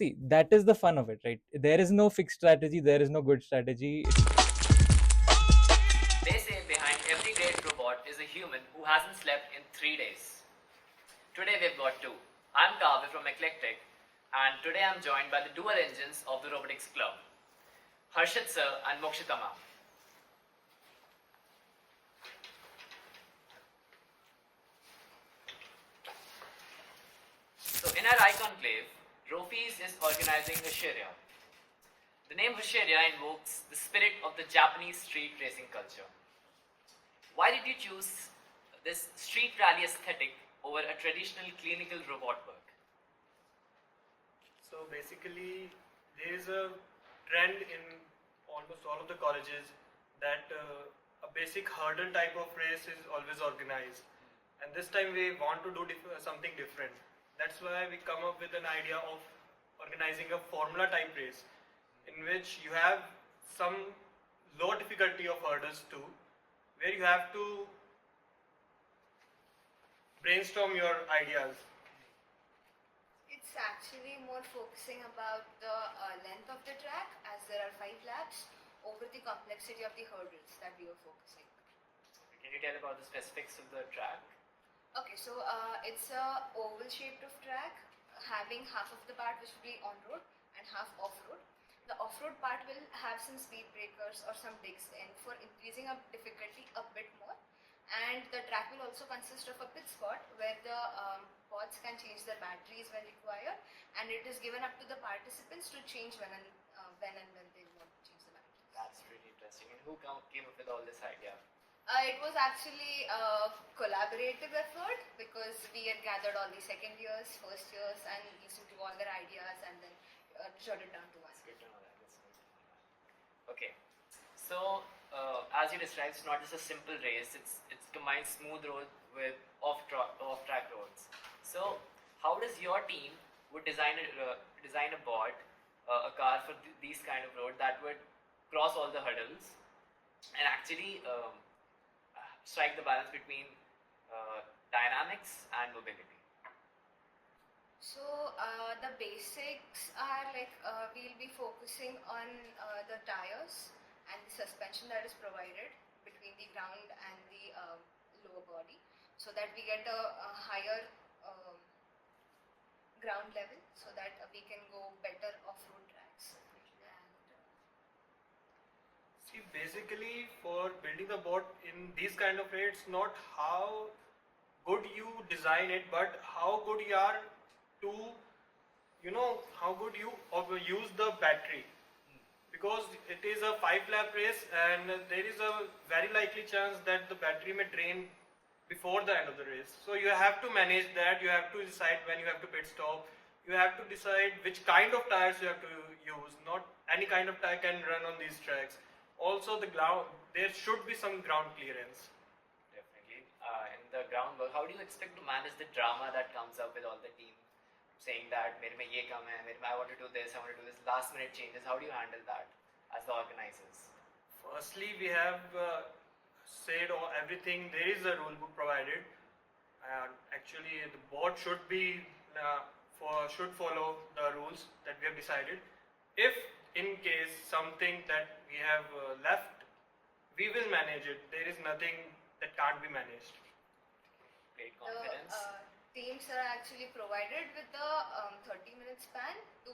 See, that is the fun of it, right? There is no fixed strategy, there is no good strategy. They say behind every great robot is a human who hasn't slept in 3 days. Today we've got two. I'm Kavya from Eclectic, and today I'm joined by the dual engines of the Robotics Club, Harshit sir and Mokshita ma'am. So in our iConclave, Rofis is organizing Husheria. The name Husheria invokes the spirit of the Japanese street racing culture. Why did you choose this street rally aesthetic over a traditional clinical robot work? So basically, there is a trend in almost all of the colleges that a basic hurdle type of race is always organized, and this time we want to do something different. That's why we come up with an idea of organizing a formula type race, in which you have some low difficulty of hurdles too, where you have to brainstorm your ideas. It's actually more focusing about the length of the track, as there are 5 laps, over the complexity of the hurdles that we were focusing. Can you tell about the specifics of the track? Okay, so it's a oval shaped of track, having half of the part which will be on road and half off road. The off road part will have some speed breakers or some digs in for increasing up difficulty a bit more. And the track will also consist of a pit spot where the pods can change their batteries when required, and it is given up to the participants to change when and when they want to change the batteries. That's really interesting. And who came up with all this idea? It was actually a collaborative effort because we had gathered all the second years, first years, and listened to all their ideas and then jotted down to one. It's good to know that. Okay, so as you described, it's not just a simple race. It's combines smooth road with off track roads. So how does your team would design a bot, a car for these kind of road that would cross all the hurdles and actually strike the balance between dynamics and mobility? So the basics are like we'll be focusing on the tires and the suspension that is provided between the ground and the lower body, so that we get a higher ground level, so that we can go better off-road tracks. And See, basically, for building the bot in these kind of rates, not how good you design it, but how good you are to, how good you use the battery. Because it is a 5 lap race, and there is a very likely chance that the battery may drain before the end of the race. So you have to manage that. You have to decide when you have to pit stop. You have to decide which kind of tires you have to use. Not any kind of tire can run on these tracks. Also, there should be some ground clearance. Definitely. In the groundwork, how do you expect to manage the drama that comes up with all the team saying that mere mein ye kam hai, I want to do this, I want to do this, last minute changes? How do you handle that as the organizers? Firstly, we have said everything. There is a rule book provided, and actually the board should should follow the rules that we have decided. If in case something that we have left, we will manage it. There is nothing that can't be managed. Great confidence. The teams are actually provided with the 30-minute span to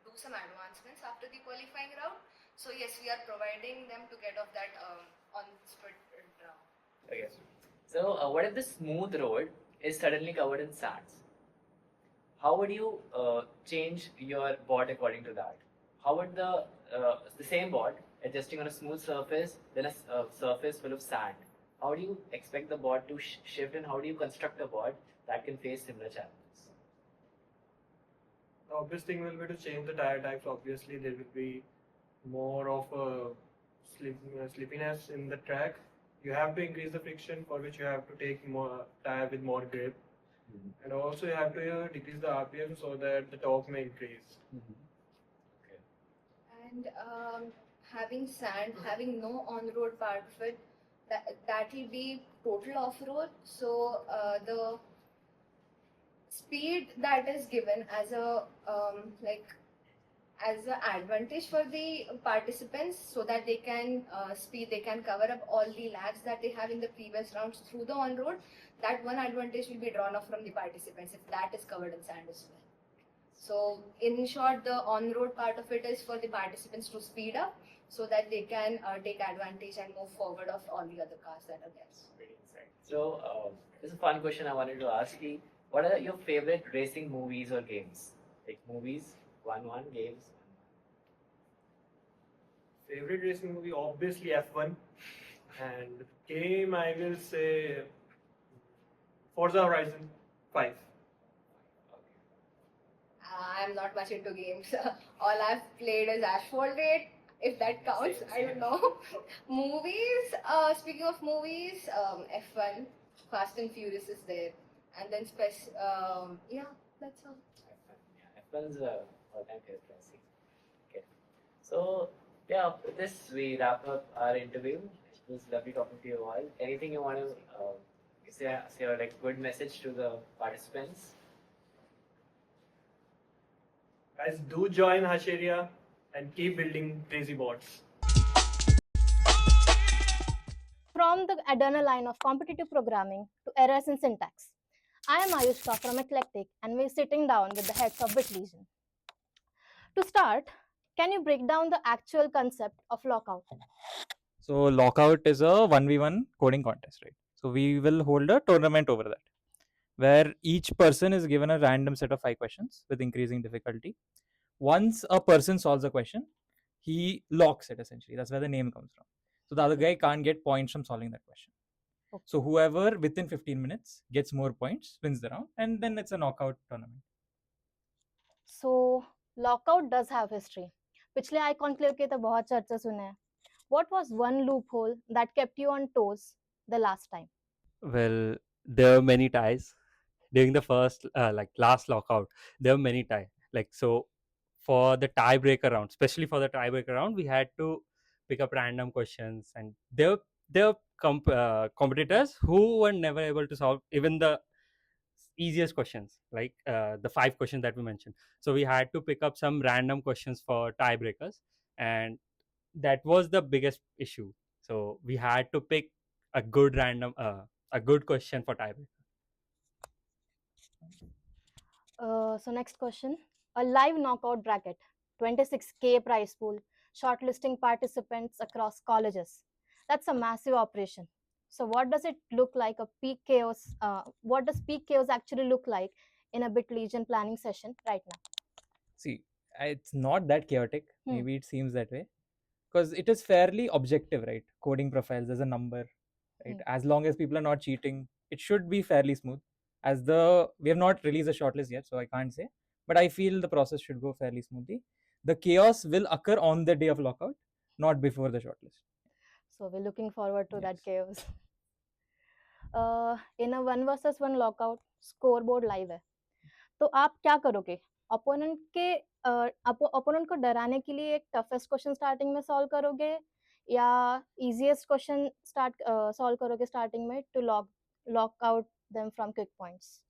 do some advancements after the qualifying round. So yes, we are providing them to get off that on-spot round. Okay. So what if the smooth road is suddenly covered in sands? How would you change your bot according to that? How would the same bot adjusting on a smooth surface, then a surface full of sand? How do you expect the bot to shift, and how do you construct a bot that can face similar challenges? The obvious thing will be to change the tire types. Obviously, there will be more of a sleepiness in the track. You have to increase the friction, for which you have to take more tire with more grip. And also you have to decrease the RPM so that the torque may increase. Okay. And having sand, having no on-road part of it, that will be total off-road. So the speed that is given as a as an advantage for the participants so that they can they can cover up all the lags that they have in the previous rounds through the on road. That one advantage will be drawn off from the participants if that is covered in sand as well. So in short, the on road part of it is for the participants to speed up so that they can take advantage and move forward of all the other cars that are there. Great insight. So, this is a fun question I wanted to ask you. What are your favorite racing movies or games? Like movies, one, games, Favorite racing movie, obviously F1, and game I will say Forza Horizon 5. I'm not much into games. All I've played is Asphalt 8, if that counts. Same, I don't same. know. Movies, speaking of movies, F1, Fast and Furious is there. And then, yeah, that's all. F1. Yeah, F1's all-time favorite racing. Okay. So, yeah, with this we wrap up our interview. It was lovely talking to you all. Anything you want to say a like good message to the participants? Guys, do join Hasheria and keep building crazy bots. From the adrenaline of competitive programming to errors in syntax. I am Ayushka from Eclectic and we're sitting down with the heads of BitLegion. To start, can you break down the actual concept of lockout? So lockout is a 1v1 coding contest, right? So we will hold a tournament over that, where each person is given a random set of 5 questions with increasing difficulty. Once a person solves a question, he locks it essentially. That's where the name comes from. So the other guy can't get points from solving that question. Okay. So whoever within 15 minutes gets more points wins the round, and then it's a knockout tournament. So lockout does have history. पिछले iConclave के तो बहुत चर्चा सुने हैं. What was one loophole that kept you on toes the last time? Well, there were many ties during the first, last lockout. There were many ties. Like, so for the tiebreaker round, especially for the tiebreaker round, we had to pick up random questions, and there were competitors who were never able to solve even the easiest questions, like the 5 questions that we mentioned. So we had to pick up some random questions for tiebreakers, and that was the biggest issue. So we had to pick a good random a good question for tiebreaker. So next question. A live knockout bracket, 26K prize pool, shortlisting participants across colleges. That's a massive operation. So what does it look like a peak chaos? What does peak chaos actually look like in a BitLegion planning session right now? See, it's not that chaotic. Hmm. Maybe it seems that way because it is fairly objective, right? Coding profiles, there's a number, right? As long as people are not cheating, it should be fairly smooth. We have not released a shortlist yet, so I can't say, but I feel the process should go fairly smoothly. The chaos will occur on the day of lockout, not before the shortlist. So we're looking forward to that Yes. chaos. In a 1 versus 1 lockout, scoreboard live है. तो आप क्या करोगे? Opponent को डराने के लिए एक टफेस्ट क्वेश्चन स्टार्टिंग में सॉल्व करोगे या इजीएस्ट क्वेश्चन सॉल्व करोगे स्टार्टिंग में to lock out them from quick points?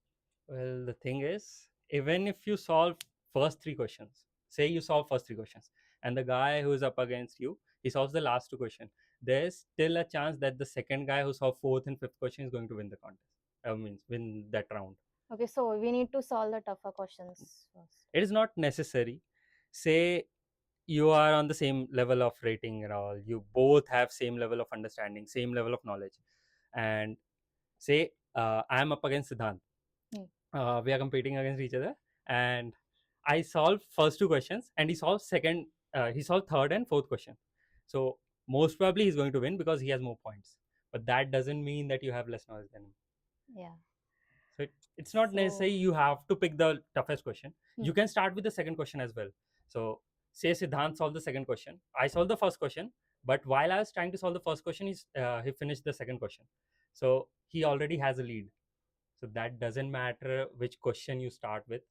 Well, the thing is, even if you solve first 3 questions, say you solve first 3 questions, and the guy who is up against you, he solves the last 2 questions, there's still a chance that the second guy who solved fourth and fifth question is going to win the contest. Means win that round. Okay, so we need to solve the tougher questions first. It is not necessary. Say you are on the same level of rating and all, you both have same level of understanding, same level of knowledge, and say I am up against Siddhant. We are competing against each other, and I solved first 2 questions, and he solved third and fourth question. So most probably he's going to win because he has more points. But that doesn't mean that you have less knowledge than him. Yeah. So it's not necessary you have to pick the toughest question. Hmm. You can start with the second question as well. So say Siddhant solved the second question, I solved the first question, but while I was trying to solve the first question, he finished the second question. So he already has a lead. So that doesn't matter which question you start with.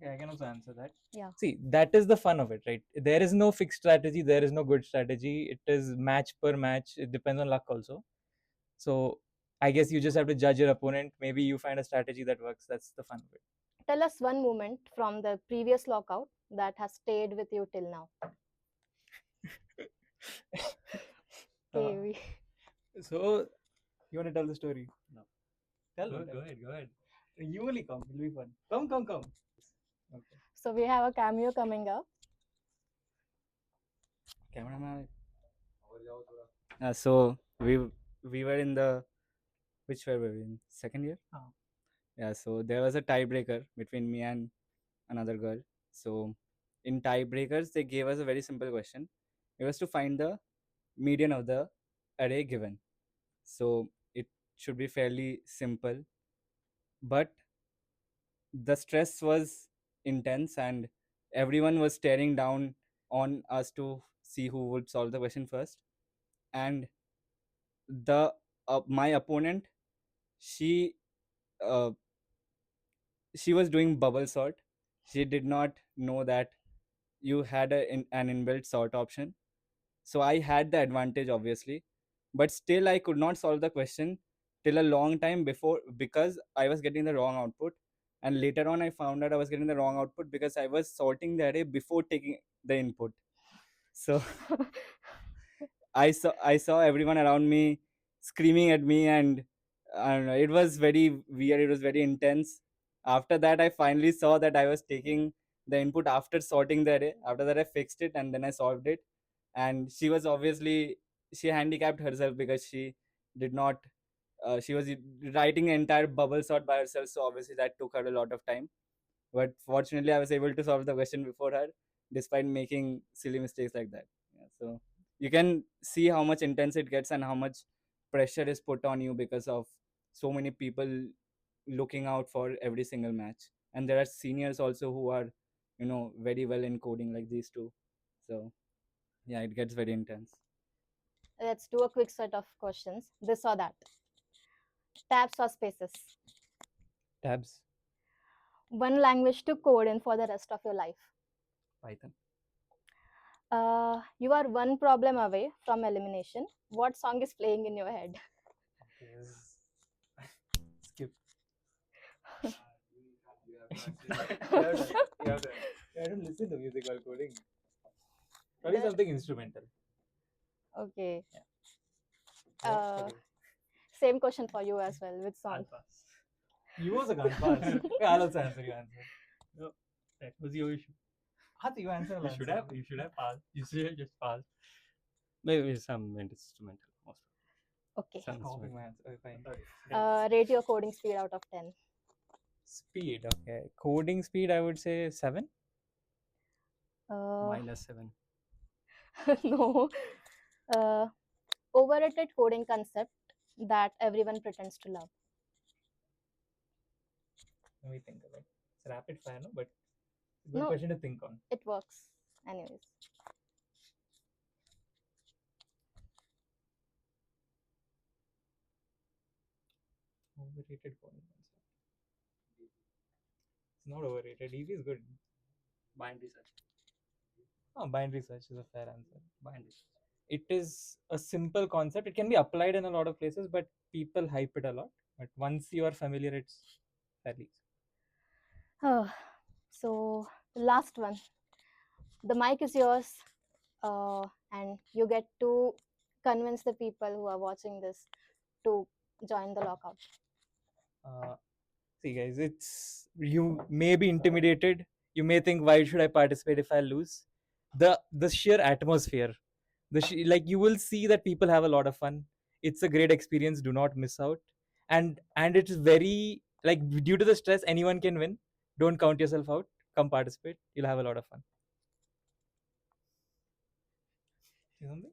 Yeah, I can also answer that. Yeah. See, that is the fun of it, right? There is no fixed strategy, there is no good strategy. It is match per match. It depends on luck also. So I guess you just have to judge your opponent. Maybe you find a strategy that works. That's the fun of it. Tell us one moment from the previous lockout that has stayed with you till now. Okay, So, you want to tell the story? No. Tell Go me. ahead, go ahead. You only come. It'll be fun. Come. Okay. So we have a cameo coming up. Cameraman. So we were in the which year were we in? Second year? Yeah, so there was a tiebreaker between me and another girl. So in tiebreakers, they gave us a very simple question. It was to find the median of the array given. So it should be fairly simple, but the stress was intense and everyone was staring down on us to see who would solve the question first. And the my opponent, she uh, she was doing bubble sort. She did not know that you had an inbuilt sort option. So I had the advantage, obviously, but still I could not solve the question till a long time before because I was getting the wrong output. And later on, I found out I was getting the wrong output because I was sorting the array before taking the input. So I saw everyone around me screaming at me, and I don't know, it was very weird. It was very intense. After that, I finally saw that I was taking the input after sorting the array. After that, I fixed it and then I solved it. And she was obviously she handicapped herself because she did not. She was writing an entire bubble sort by herself, so obviously that took her a lot of time. But fortunately, I was able to solve the question before her, despite making silly mistakes like that. Yeah, so you can see how much intense it gets and how much pressure is put on you because of so many people looking out for every single match. And there are seniors also who are, very well in coding like these two. So yeah, it gets very intense. Let's do a quick set of questions. This or that. Tabs or spaces. Tabs. One language to code in for the rest of your life. Python. You are one problem away from elimination. What song is playing in your head? Skip. I don't listen to music while coding. Probably something instrumental. Okay. Yeah, Same question for you as well. Which song? You also can't pass. I'll also answer. You answer. No, that was your issue. You answer. You should have passed. You should have just passed. Maybe some instrumental. Most Okay. some Copying instrumental. my answer. Okay, fine. Rate your coding speed out of 10. Speed. Okay. Coding speed, I would say 7. -7. No. Overrated coding concept that everyone pretends to love. Let me think of it. It's rapid fire, no? But it's a good No. question to think on. It works. Anyways. Overrated coding concept. It's not overrated. Easy is good. Binary search. Oh, binary search is a fair answer. Binary search. It is a simple concept. It can be applied in a lot of places, but people hype it a lot. But once you are familiar, it's fairly easy. So, the last one. The mic is yours, and you get to convince the people who are watching this to join the lockout. See, guys, you may be intimidated. You may think, why should I participate if I lose? The sheer atmosphere, like you will see that people have a lot of fun. It's a great experience. Do not miss out. And it is very like due to the stress, anyone can win. Don't count yourself out. Come participate. You'll have a lot of fun. See something?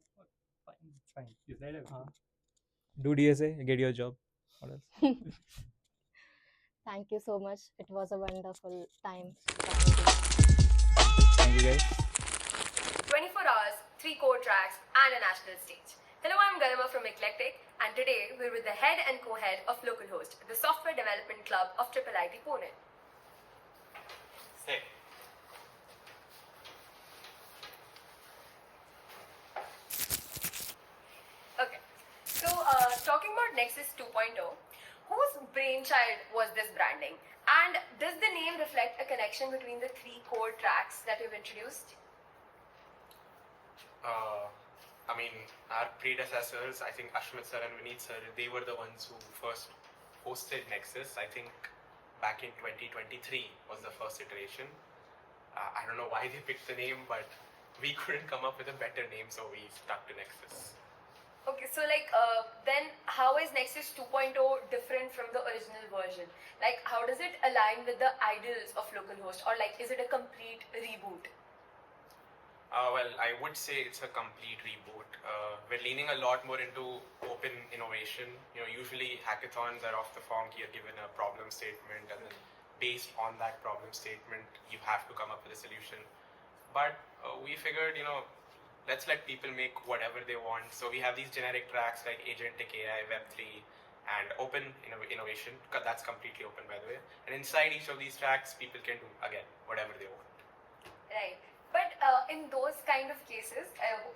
Fine, it's fine. You said everything. Do DSA, get your job. What else? Thank you so much. It was a wonderful time. Thank you, guys. 24 hours, 3 core tracks, and a national stage. Hello, I'm Garima from Eclectic, and today we're with the head and co-head of Localhost, the software development club of IIIT Pune. Sick. Okay, so talking about Nexus 2.0. Whose brainchild was this branding? And does the name reflect a connection between the three core tracks that you've introduced? I mean, our predecessors, I think Ashmit sir and Vineet sir, they were the ones who first hosted Nexus. I think back in 2023 was the first iteration. I don't know why they picked the name, but we couldn't come up with a better name, so we stuck to Nexus. Okay, so then how is Nexus 2.0 different from the original version? Like, how does it align with the ideals of localhost, or like, is it a complete reboot? Well, I would say it's a complete reboot. We're leaning a lot more into open innovation. Usually hackathons are of the form you're given a problem statement, and then based on that problem statement, you have to come up with a solution. But we figured, let's let people make whatever they want. So we have these generic tracks like Agentic AI, Web3, and open innovation. That's completely open, by the way. And inside each of these tracks, people can do, again, whatever they want. Right. But in those kind of cases,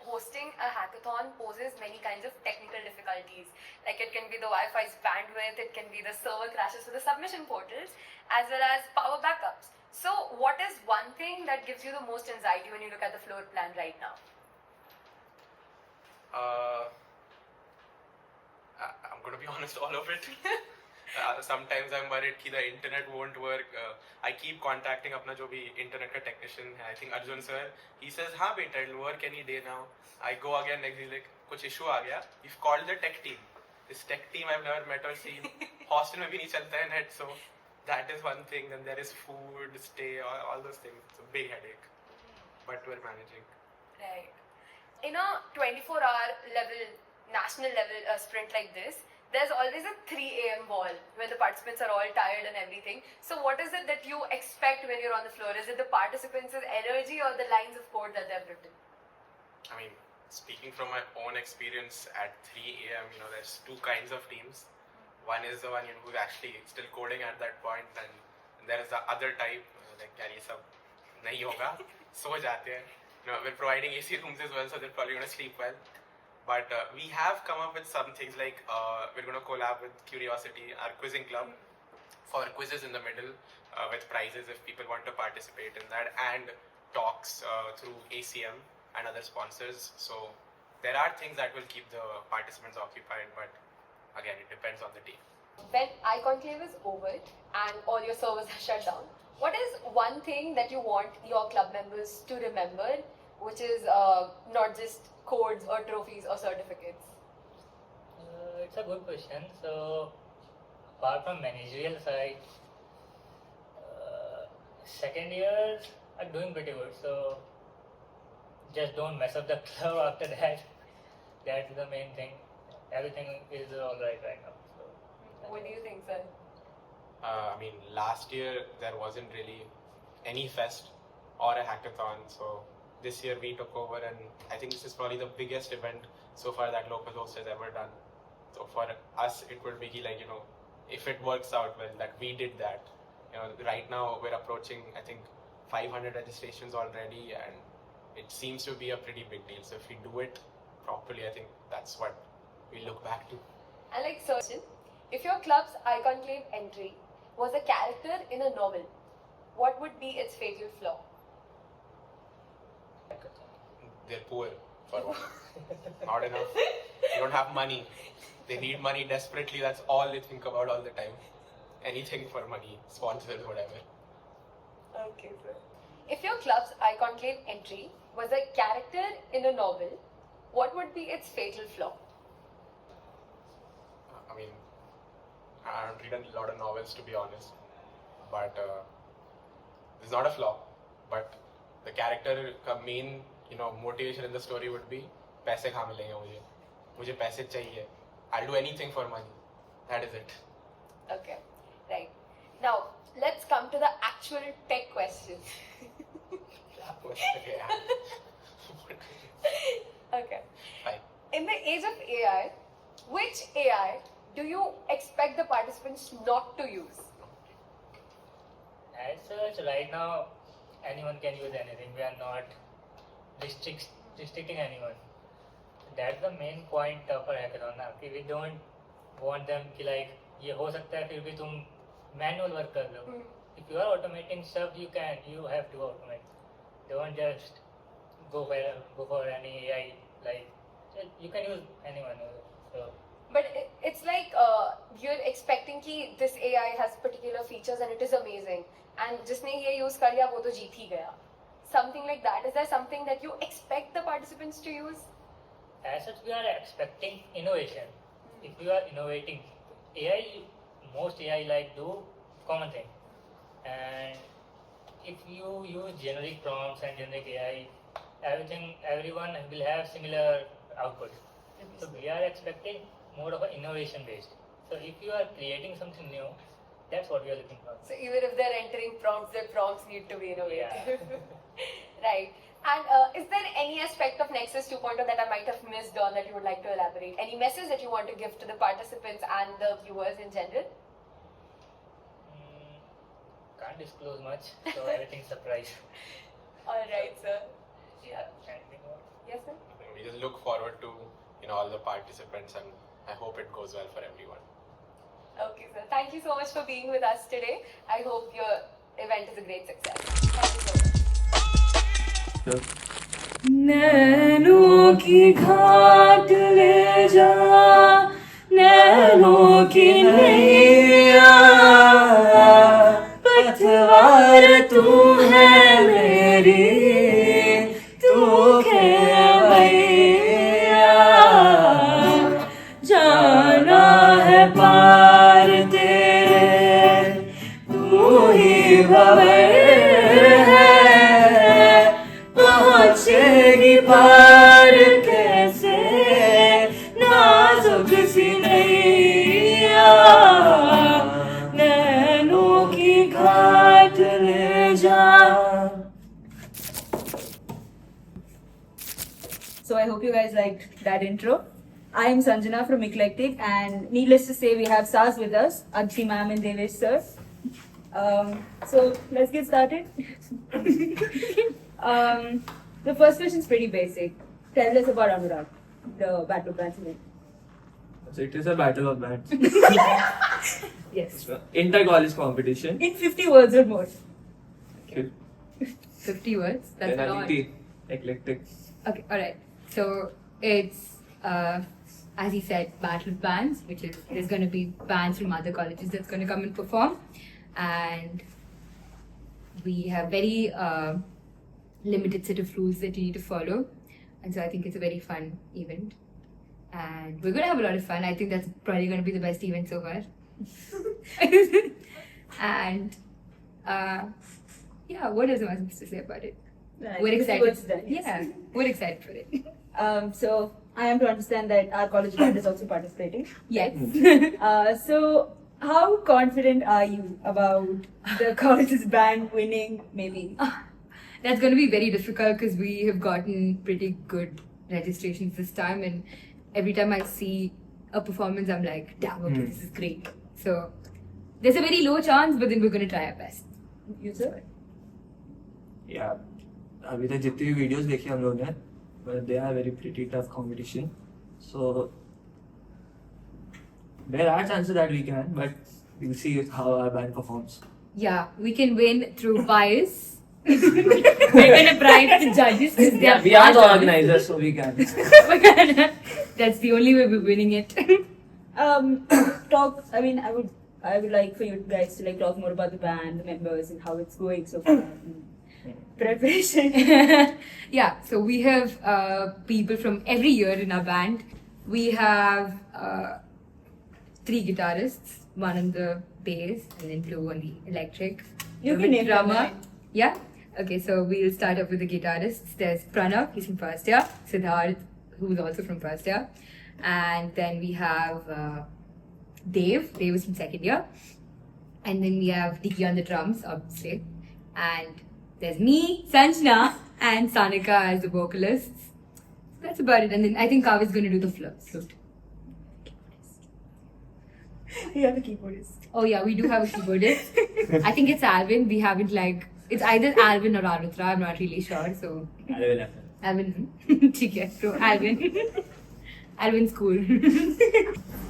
hosting a hackathon poses many kinds of technical difficulties. Like it can be the Wi-Fi's bandwidth, it can be the server crashes for the submission portals, as well as power backups. So what is one thing that gives you the most anxiety when you look at the floor plan right now? I'm going to be honest, all of it. Sometimes I'm worried that the internet won't work. I keep contacting अपना जो भी internet का technician है, I think Arjun sir, he says हाँ बेटा, it'll work any day now. I go again next day, like कुछ issue आ गया. We've called the tech team. This tech team I've never met or seen. Hostel में भी नहीं चलता है net, so that is one thing. Then there is food, stay, all those things. It's a big headache, but we're managing. Right. In a 24-hour level, national level sprint like this, there's always a 3 a.m. wall where the participants are all tired and everything. So what is it that you expect when you're on the floor? Is it the participants' energy or the lines of code that they've written? I mean, speaking from my own experience at 3 a.m., there's two kinds of teams. One is the one who's actually still coding at that point, and there is the other type, like, yaar, ye sab nahi hoga, so jate hain. We're providing AC rooms as well, so they're probably going to sleep well. But we have come up with some things like we're going to collab with Curiosity, our quizzing club, for quizzes in the middle with prizes if people want to participate in that, and talks through ACM and other sponsors. So there are things that will keep the participants occupied, but again, it depends on the team. When iConclave is over and all your servers are shut down, what is one thing that you want your club members to remember, which is not just codes or trophies or certificates? It's a good question. So, apart from managerial side, second years are doing pretty good. So, just don't mess up the club after that. That's the main thing. Everything is alright right now. So, What do you think, sir? I mean, last year there wasn't really any fest or a hackathon, so this year we took over, and I think this is probably the biggest event so far that localhost has ever done. So for us, it would be like, if it works out well, that we did that. Right now we're approaching, I think, 500 registrations already, and it seems to be a pretty big deal. So if we do it properly, I think that's what we look back to. And like, sir, if your club's iConclave entry was a character in a novel, what would be its fatal flaw? They're poor, for one. Not enough. They don't have money. They need money desperately. That's all they think about all the time. Anything for money, sponsors, whatever. Okay, sir. If your club's iConclave entry was a character in a novel, what would be its fatal flaw? I mean, I haven't read a lot of novels, to be honest. But it's not a flaw. But the character का main motivation in the story would be पैसे कहाँ मिलेंगे मुझे पैसे चाहिए. I'll do anything for money. That is it. Okay, right. Now, let's come to the actual tech questions. Okay. Okay. Fine. In the age of AI, which AI do you expect the participants not to use? as such, right now, anyone can use anything. We are not restricting anyone. That's the main point of our hackathon. We don't want them कि like ये हो सकता है फिर भी तुम manual work कर लो. If you are automating stuff, you have to automate. Don't just go for any AI. Like you can use anyone. So But it's like you're expecting कि this AI has particular features and it is amazing. And जिसने ये use कर लिया वो तो जीत ही गया. Something like that. Is there something that you expect the participants to use? as such, we are expecting innovation. If you are innovating, most AI like do common thing. And if you use generic prompts and generic AI, everyone will have similar output. So we are expecting more of an innovation based. So if you are creating something new, that's what we are looking for. So even if they're entering prompts, their prompts need to be innovative. Right. And is there any aspect of Nexus 2.0 that I might have missed on that you would like to elaborate? Any message that you want to give to the participants and the viewers in general? Can't disclose much, so everything's surprise. All right, sir. Yeah, anything more? Yes, sir. We just look forward to all the participants, and I hope it goes well for everyone. Okay, sir. Thank you so much for being with us today. I hope your event is a great success. Thank you so much. नैनों की घाट ले जा, नैनों की नैया, पतवार तू है मेरी, तू खेवैया, जाना है पार तेरे, तू ही भंवर है, पहुँचेगी पार कैसे नाजुक सी नैया, नैनों की घाट ले जा. So I hope you guys liked that intro. I am Sanjana from Eclectic, and needless to say, we have stars with us, Adshi ma'am and Devesh sir. So let's get started. The first question is pretty basic. Tell us about Anurag, the Battle of Bands event. So it is a battle of bands. Yes. Inter-college competition. In 50 words or more. 50 words? That's a lot. Eclectic. Okay, alright. So it's, as he said, Battle of Bands, which is, there's going to be bands from other colleges that's going to come and perform. And we have very limited set of rules that you need to follow. And so I think it's a very fun event. And we're going to have a lot of fun. I think that's probably going to be the best event so far. And yeah, what else am I supposed to say about it? We're excited. Yeah, we're excited for it. So I am to understand that our college band is also participating. Yes. So how confident are you about the college's band winning, maybe? That's going to be very difficult because we have gotten pretty good registrations this time, and every time I see a performance, I'm like, damn, okay, this is great. So there's a very low chance, but then we're going to try our best. You sir? Yeah. अभी तक जितनी भी videos देखी हम लोग ने, but they are very pretty tough competition. So there are chances that we can, but we'll see how our band performs. Yeah, we can win through bias. We're going to bribe the judges. Yeah, we are the organizers, so we can. That's the only way we're winning it. Talk. I mean, I would like for you guys to like talk more about the band, the members, and how it's going so far. Preparation. Yeah, so we have people from every year in our band. We have 3 guitarists, one on the bass, and then 2 on the electric. You We can have a name them, drummer. right? Yeah. Okay, so we'll start off with the guitarists. There's Pranav, he's from first year. Siddharth, who's also from first year. And then we have Dave is from second year. And then we have Diki on the drums, obviously. And there's me, Sanjana, and Sanika as the vocalists. That's about it. And then I think Kav is going to do the flute. You have a keyboardist. Oh yeah, we do have a keyboardist. I think it's Alvin. We haven't it's either Alvin or Arutra. I'm not really sure. So Alvin. ठीक है. So Alvin. I'll win school.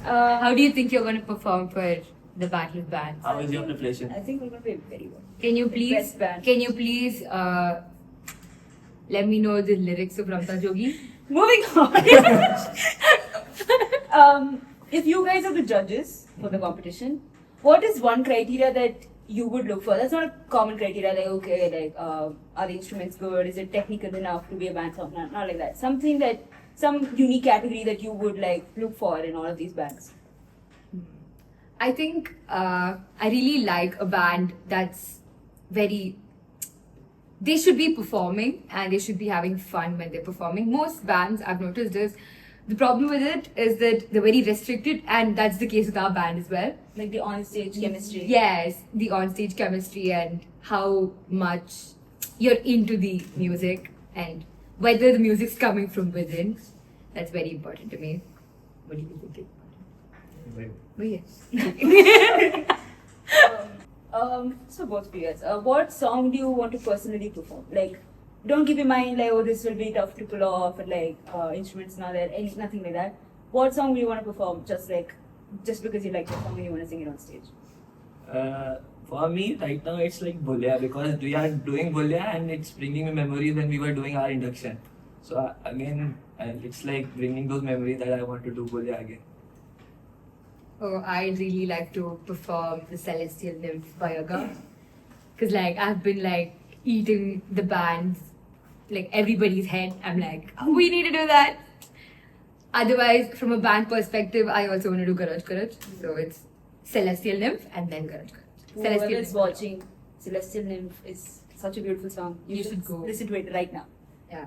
How do you think you're going to perform for the Battle of Bands? How is your preparation? I think we're going to be very good. Can you please, Best band. let me know the lyrics of Ramta Jogi? Moving on. If you guys are the judges for the competition, what is one criteria that you would look for? That's not a common criteria, like, okay, like, are the instruments good? Is it technical enough to be a band song? Not like that. Something that, some unique category that you would like look for in all of these bands. I think I really like a band that's very. They should be performing and they should be having fun when they're performing. Most bands, I've noticed, is the problem with it is that they're very restricted, and that's the case with our band as well. Like the on-stage chemistry. Yes, the on-stage chemistry and how much you're into the music and whether the music's coming from within. That's very important to me. What do you think? Oh, yes. So both of you guys, what song do you want to personally perform? Like, don't keep in mind like, oh, this will be tough to pull off, or like instruments not there, nothing like that. What song do you want to perform? Just because you like the song and you want to sing it on stage. For me, right now it's like Bulya, because we are doing Bulya and it's bringing me memories when we were doing our induction. So again, it's like bringing those memories that I want to do Bulya again. Oh, I'd really like to perform the Celestial Nymph by Yaga. Because like I've been like eating the band's, like everybody's head. I'm like, oh, we need to do that. Otherwise, from a band perspective, I also want to do Garaj Garaj. So it's Celestial Nymph and then Garaj Garaj. Whoever is watching, Celestial Nymph is such a beautiful song. You should go listen to it right now. Yeah.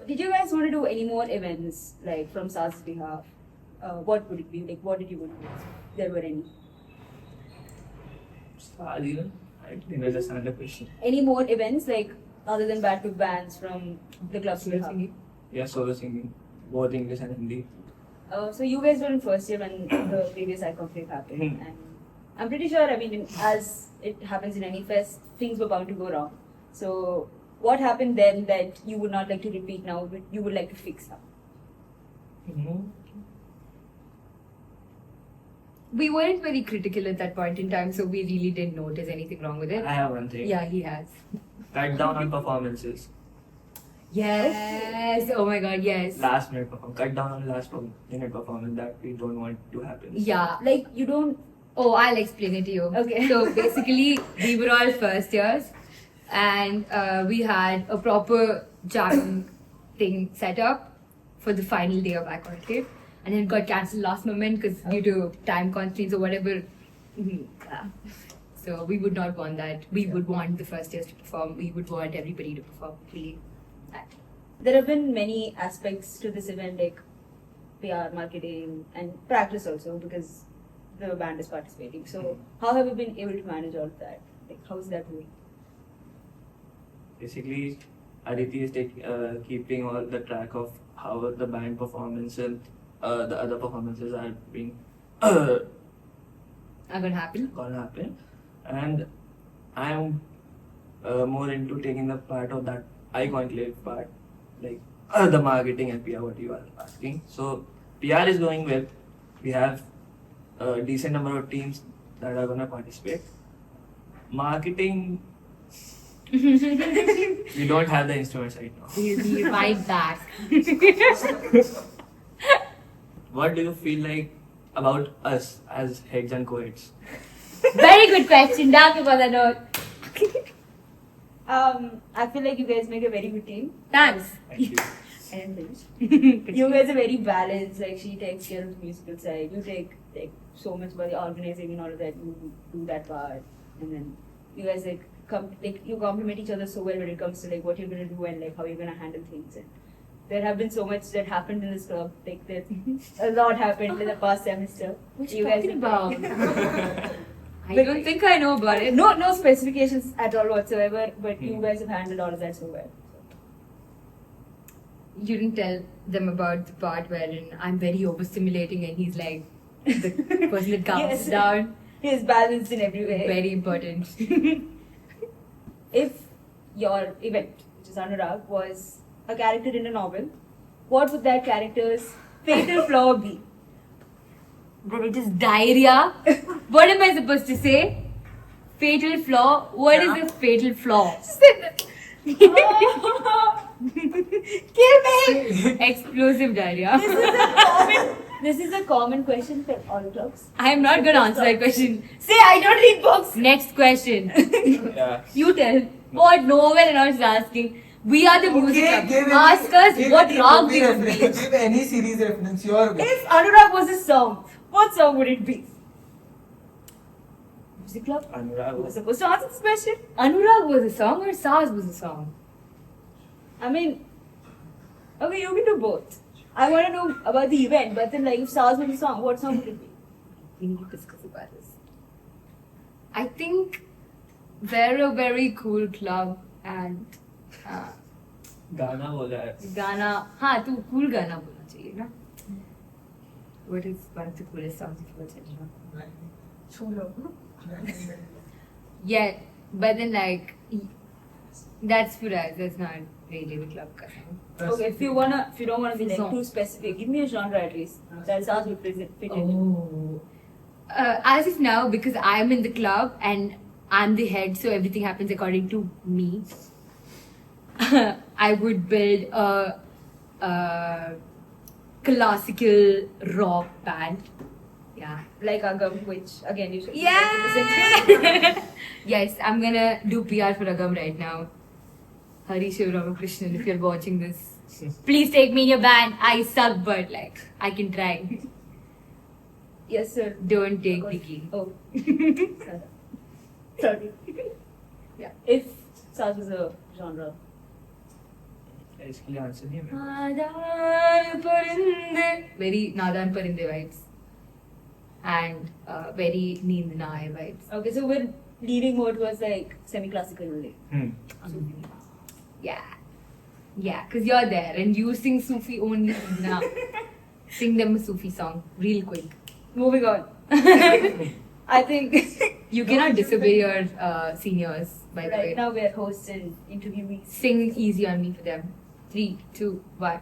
Did you guys want to do any more events like from SAR's behalf? What would it be? Like, what did you want to do? If there were any. I didn't understand the question. Any more events like other than Battle of Bands from the club's behalf? Yeah, solo singing, both English and Hindi. So you guys were in first year when the previous iConclave happened, and I'm pretty sure, I mean, as it happens in any fest, things were bound to go wrong. So what happened then that you would not like to repeat now, but you would like to fix now? We weren't very critical at that point in time, so we really didn't notice anything wrong with it. I have one thing. Yeah, he has. Cut down on performances. Yes. Oh my God. Yes. Last minute performance. Cut down on last minute performance that we don't want to happen. Yeah. Like, you don't. Oh, I'll explain it to you. Okay. So basically, we were all first years, and we had a proper jamming thing set up for the final day of iConclave, and then it got cancelled last moment because due to time constraints or whatever. So we would not want that. We would want the first years to perform. We would want everybody to perform fully. There have been many aspects to this event, like PR, marketing, and practice also, because the band is participating. So, how have you been able to manage all of that? Like, how is that going? Basically, Aditi is keeping all the track of how the band performance and the other performances are being Are gonna happen. And I am more into taking the part of that iConclave part, like the marketing and PR, what you are asking. So PR is going well. We have a decent number of teams that are gonna participate. Marketing, we don't have the instruments right now. We'll be right back. What do you feel like about us as heads and co-heads? Very good question. Thank you for the note. I feel like you guys make a very good team. Thanks. Thank you. And you guys are very balanced. Like, she takes care of the musical side. You take like so much about the organizing and all of that. You do that part, and then you guys you complement each other so well when it comes to like what you're gonna do and like how you're gonna handle things. And there have been so much that happened in this club. Like, there's a lot happened in the past semester. What you you guys talking have- about? I don't think I know about it. No specifications at all whatsoever. But you guys have handled all of that so well. You didn't tell them about the part wherein I'm very overstimulating and he's like the person that calms Yes. down. He is balanced in every way. Very important. If your event, which is Anurag, was a character in a novel, what would that character's fatal flaw be? Bro, it is diarrhea. What am I supposed to say? Fatal flaw? What is a fatal flaw? Kill me! Explosive diarrhea. This is a common question for all clubs. I am not going to answer that question. Say, I don't read books! Next question. Yeah. You tell. What? No one else is asking. We are the music club. Ask us what rag we would be. Give any series reference. Your If Anurag was a song, what song would it be? Music club? Anurag Who was supposed to answer this question? Anurag was a song or SARS was a song? I mean, okay, you can do both. I want to know about the event, but then, like, if SARS was a song, what song would it be? We need to discuss about this. I think we're a very cool club and गाना बोला है. गाना हाँ तू cool गाना बोलना चाहिए ना. What is one of the coolest songs you've ever heard? Cholo. Yeah, but then like that's for us. That's not really the club ka song. Okay, if you don't wanna be like too specific, give me a genre at least. That SARS would fit in. Oh. As of now, because I'm in the club and I'm the head, so everything happens according to me. I would build a classical rock band. Yeah. Like Agam, which again you should Yeah! Yes, I'm gonna do PR for Agam right now. Hari Shiv Ramakrishnan, if you're watching this, please take me in your band. I suck, but like, I can try. Yes, sir. Don't take Vicky. Oh. Sorry. Yeah. If SARS was a genre. इसके लिए answer नहीं है. Nadan Parinde. Very Nadan Parinde vibes. And very Neend Na Aaye vibes. Okay, so we're leaning more towards like semi-classical only. Yeah. Yeah, because you're there and you sing Sufi only. Nah. Sing them a Sufi song real quick. Moving on. I think You cannot disobey your seniors, by the way. right now we're hosts and interviewees. Sing easy on me for them. 3, 2, 1.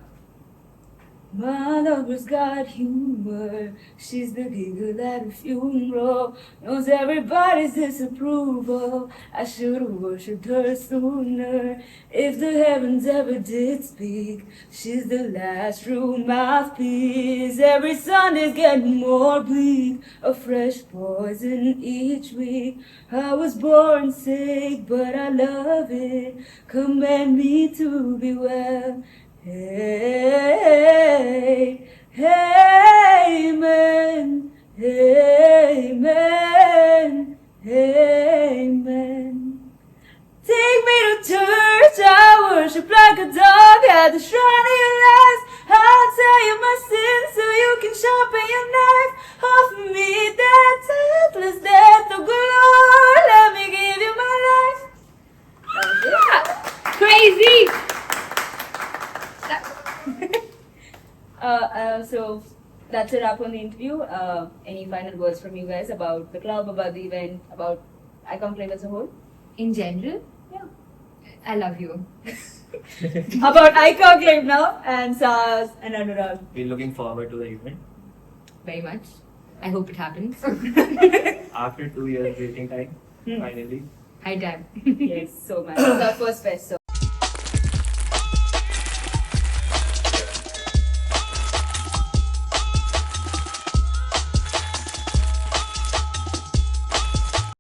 My lover's got humor. She's the giggle at a funeral. Knows everybody's disapproval. I should've worshipped her sooner. If the heavens ever did speak, she's the last true mouthpiece. Every Sunday's getting more bleak. A fresh poison each week. I was born sick, but I love it. Command me to be well. Hey, amen, amen, amen. Take me to church, I worship like a dog at the shrine of your lies. I'll tell you my sins so you can sharpen your knife. Offer me that selfless death, oh good Lord, let me give you my life. Crazy! So that's a wrap on the interview. Any final words from you guys about the club, about the event, about iConclave as a whole? In general, Yeah. I love you. About iConclave now and SARS and Anurag. We're looking forward to the event. Very much. I hope it happens. After 2 years waiting time, finally. High time. Yes, so much. It's our first fest, so